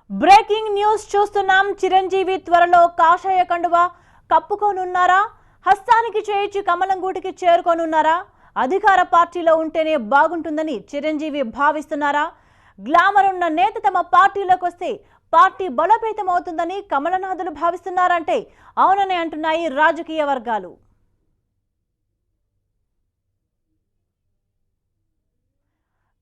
Breaking news చూస్తున్నాం. చిరంజీవి త్వరలో కాషాయ కండువా కప్పుకోనున్నారా? హస్తానికి చేయించి కమలం గూటికి చేరుకోనున్నారా? అధికార పార్టీలో ఉంటేనే బాగుంటుందని చిరంజీవి భావిస్తున్నారా? గ్లామర్ ఉన్న నేత తమ పార్టీలోకి వస్తే పార్టీ బలోపేతం అవుతుందని కమలనాథులు భావిస్తున్నారంటే అవునని అంటున్నాయి రాజకీయ వర్గాలు.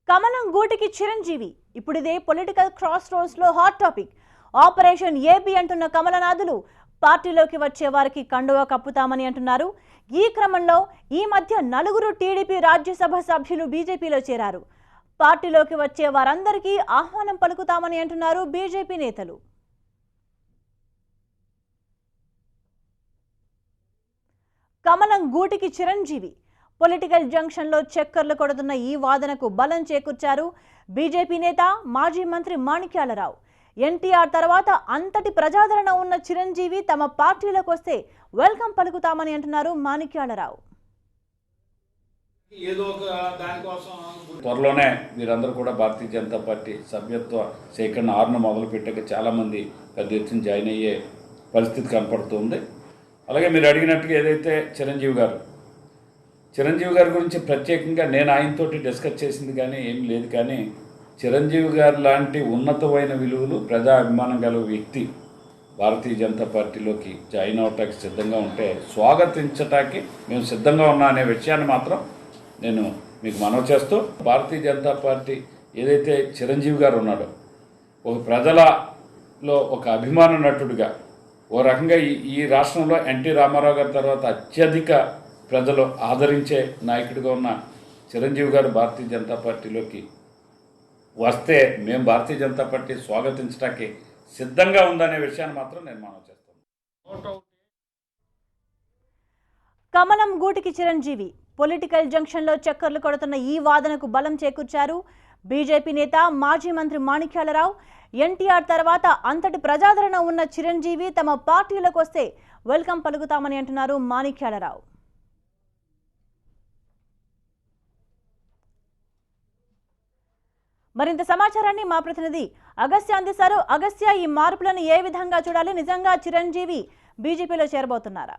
కమలం గూటికి చిరంజీవి ఇప్పుడు ఇదే పొలిటికల్ క్రాస్ రోడ్స్ లో హాట్ టాపిక్. ఆపరేషన్ ఏపీ అంటున్న కమలనాథులు పార్టీలోకి వచ్చే వారికి కండువా కప్పుతామని అంటున్నారు. ఈ క్రమంలో ఈ మధ్య నలుగురు టీడీపీ రాజ్యసభ సభ్యులు బీజేపీలో చేరారు. పార్టీలోకి వచ్చే వారందరికీ ఆహ్వానం పలుకుతామని అంటున్నారు బీజేపీ నేతలు. కమలం గూటికి చిరంజీవి పొలిటికల్ జంక్షన్ లో చక్కర్లు కొడుతున్న ఈ వాదనకు బలం చేకూర్చారు బీజేపీ నేత మాజీ మంత్రి మాణిక్యాలరావు. ఎన్టీఆర్ తర్వాత అంతటి ప్రజాదరణ ఉన్న చిరంజీవి తమ పార్టీలోకి వస్తే వెల్కమ్ పలుకుతామని అంటున్నారు మాణిక్యాలరావు. త్వరలోనే వీరందరూ కూడా భారతీయ జనతా పార్టీ సభ్యత్వ సేకరణ 6న మొదలు పెట్టాక చాలామంది పెద్ద ఎత్తున జాయిన్ అయ్యే పరిస్థితి కనపడుతుంది. అలాగే మీరు అడిగినట్టుగా ఏదైతే చిరంజీవి గారి గురించి ప్రత్యేకంగా నేను ఆయనతోటి డిస్కస్ చేసింది కానీ ఏం లేదు. కానీ చిరంజీవి గారు లాంటి ఉన్నతమైన విలువలు ప్రజా అభిమానం గల వ్యక్తి భారతీయ జనతా పార్టీలోకి జాయిన్ అవటానికి సిద్ధంగా ఉంటే స్వాగతించటానికి మేము సిద్ధంగా ఉన్నా అనే విషయాన్ని మాత్రం నేను మీకు మనవి చేస్తూ, భారతీయ జనతా పార్టీ ఏదైతే చిరంజీవి గారు ఉన్నాడో ఒక ప్రజలలో ఒక అభిమాన నటుడిగా, ఓ రకంగా ఈ రాష్ట్రంలో ఎన్టీ రామారావు గారి తర్వాత అత్యధిక ప్రజలు ఆదరించే నాయకుడిగా ఉన్న చిరంజీవి గారు భారతీయ జనతా పార్టీలోకి వస్తే మేము భారతీయ జనతా పార్టీ స్వాగతించడానికి సిద్ధంగా ఉందనే విషయాన్ని మాత్రం నేను మనవి చేస్తాను. కమలం గూటికి చిరంజీవి పొలిటికల్ జంక్షన్ లో చక్కర్లు కొడుతున్న ఈ వాదనకు బలం చేకూర్చారు బీజేపీ నేత మాజీ మంత్రి మాణిక్యాలరావు. ఎన్టీఆర్ తర్వాత అంతటి ప్రజాదరణ ఉన్న చిరంజీవి తమ పార్టీలోకి వస్తే వెల్కమ్ పలుకుతామని అంటున్నారు మాణిక్యాలరావు. మరింత సమాచారాన్ని మా ప్రతినిధి అగస్త్య అందిస్తారు. అగస్త్య, ఈ మార్పులను ఏ విధంగా చూడాలి? నిజంగా చిరంజీవి బీజేపీలో చేరబోతున్నారా?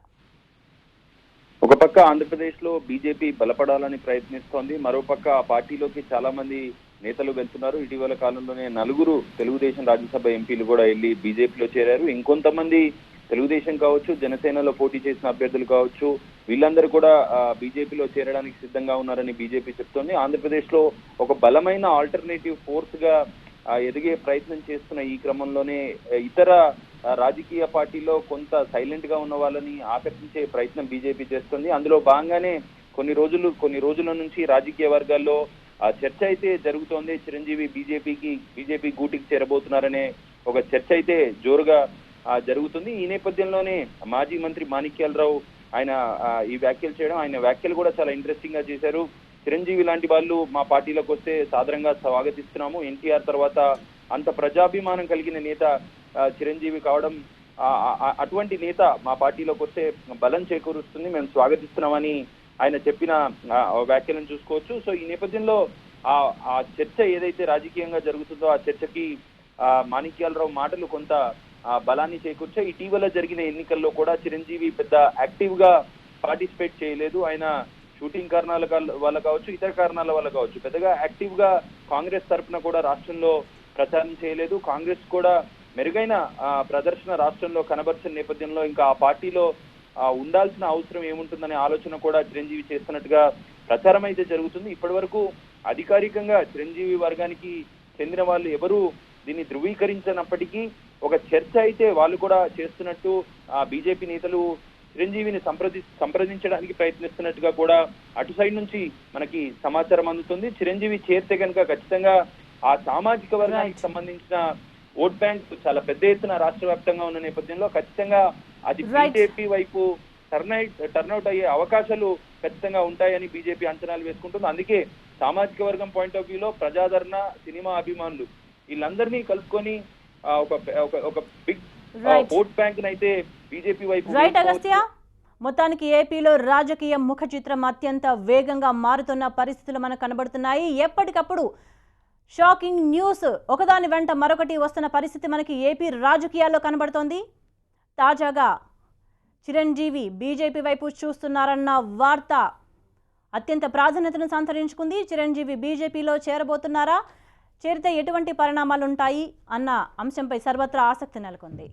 ఒక పక్క ఆంధ్రప్రదేశ్ లో బీజేపీ బలపడాలని ప్రయత్నిస్తోంది, మరోపక్క ఆ పార్టీలోకి చాలా మంది నేతలు వెళ్తున్నారు. ఇటీవల కాలంలోనే 4 తెలుగుదేశం రాజ్యసభ ఎంపీలు కూడా వెళ్ళి బీజేపీలో చేరారు. ఇంకొంతమంది తెలుగుదేశం కావచ్చు, జనసేనలో పోటీ చేసిన అభ్యర్థులు కావచ్చు, వీళ్ళందరూ కూడా బీజేపీలో చేరడానికి సిద్ధంగా ఉన్నారని బీజేపీ చెప్తోంది. ఆంధ్రప్రదేశ్ లో ఒక బలమైన ఆల్టర్నేటివ్ ఫోర్స్ గా ఎదిగే ప్రయత్నం చేస్తున్న ఈ క్రమంలోనే ఇతర రాజకీయ పార్టీలో కొంత సైలెంట్ గా ఉన్న వాళ్ళని ఆకర్షించే ప్రయత్నం బీజేపీ చేస్తుంది. అందులో భాగంగానే కొన్ని రోజుల నుంచి రాజకీయ వర్గాల్లో చర్చ అయితే జరుగుతోంది. చిరంజీవి బీజేపీ గూటికి చేరబోతున్నారనే ఒక చర్చ అయితే జోరుగా జరుగుతుంది. ఈ నేపథ్యంలోనే మాజీ మంత్రి మాణిక్యాలరావు ఆయన ఈ వ్యాఖ్యలు చేయడం, ఆయన వ్యాఖ్యలు కూడా చాలా ఇంట్రెస్టింగ్ గా చేశారు. చిరంజీవి లాంటి వాళ్ళు మా పార్టీలోకి వస్తే సాదరంగా స్వాగతిస్తున్నాము. ఎన్టీఆర్ తర్వాత అంత ప్రజాభిమానం కలిగిన నేత చిరంజీవి కావడం, అటువంటి నేత మా పార్టీలోకి వస్తే బలం చేకూరుస్తుంది, మేము స్వాగతిస్తున్నామని ఆయన చెప్పిన వ్యాఖ్యలను చూసుకోవచ్చు. సో ఈ నేపథ్యంలో ఆ చర్చ ఏదైతే రాజకీయంగా జరుగుతుందో ఆ చర్చకి మాణిక్యాలరావు మాటలు కొంత బలాన్ని చేకూర్చాయి. ఇటీవల జరిగిన ఎన్నికల్లో కూడా చిరంజీవి పెద్ద యాక్టివ్ గా పార్టిసిపేట్ చేయలేదు. ఆయన షూటింగ్ కారణాల వల్ల కావచ్చు, ఇతర కారణాల వల్ల కావచ్చు, పెద్దగా యాక్టివ్ గా కాంగ్రెస్ తరఫున కూడా రాష్ట్రంలో ప్రచారం చేయలేదు. కాంగ్రెస్ కూడా మెరుగైన ప్రదర్శన రాష్ట్రంలో కనబర్చిన నేపథ్యంలో ఇంకా ఆ పార్టీలో ఉండాల్సిన అవసరం ఏముంటుందనే ఆలోచన కూడా చిరంజీవి చేస్తున్నట్టుగా ప్రచారం అయితే జరుగుతుంది. ఇప్పటి వరకు అధికారికంగా చిరంజీవి వర్గానికి చెందిన వాళ్ళు ఎవరూ దీన్ని ధృవీకరించినప్పటికీ ఒక చర్చ అయితే వాళ్ళు కూడా చేస్తున్నట్టు బీజేపీ నేతలు చిరంజీవిని సంప్రదించడానికి ప్రయత్నిస్తున్నట్టుగా కూడా అటు సైడ్ నుంచి మనకి సమాచారం అందుతుంది. చిరంజీవి చేరితే కనుక ఖచ్చితంగా ఆ సామాజిక వర్గానికి సంబంధించిన ఓట్ బ్యాంక్ చాలా పెద్ద ఎత్తున రాష్ట్ర వ్యాప్తంగా ఉన్న నేపథ్యంలో ఖచ్చితంగా అది బీజేపీ వైపు టర్న్అవుట్ అయ్యే అవకాశాలు ఖచ్చితంగా ఉంటాయని బీజేపీ అంచనాలు వేసుకుంటుంది. అందుకే సామాజిక వర్గం పాయింట్ ఆఫ్ వ్యూలో ప్రజాదరణ, సినిమా అభిమానులు వీళ్ళందరినీ కలుపుకొని ఒక బిగ్ ఓట్ బ్యాంక్ అయితే బీజేపీ వైపు. రైట్ అగస్త్య, మొత్తానికి ఏపీలో రాజకీయ ముఖ చిత్రం అత్యంత వేగంగా మారుతున్న పరిస్థితులు మనకు కనబడుతున్నాయి. ఎప్పటికప్పుడు షాకింగ్ న్యూస్ ఒకదాని వెంట మరొకటి వస్తున్న పరిస్థితి మనకి ఏపీ రాజకీయాల్లో కనబడుతోంది. తాజాగా చిరంజీవి బీజేపీ వైపు చూస్తున్నారన్న వార్త అత్యంత ప్రాధాన్యతను సంతరించుకుంది. చిరంజీవి బీజేపీలో చేరబోతున్నారా, చేరితే ఎటువంటి పరిణామాలు ఉంటాయి అన్న అంశంపై సర్వత్రా ఆసక్తి నెలకొంది.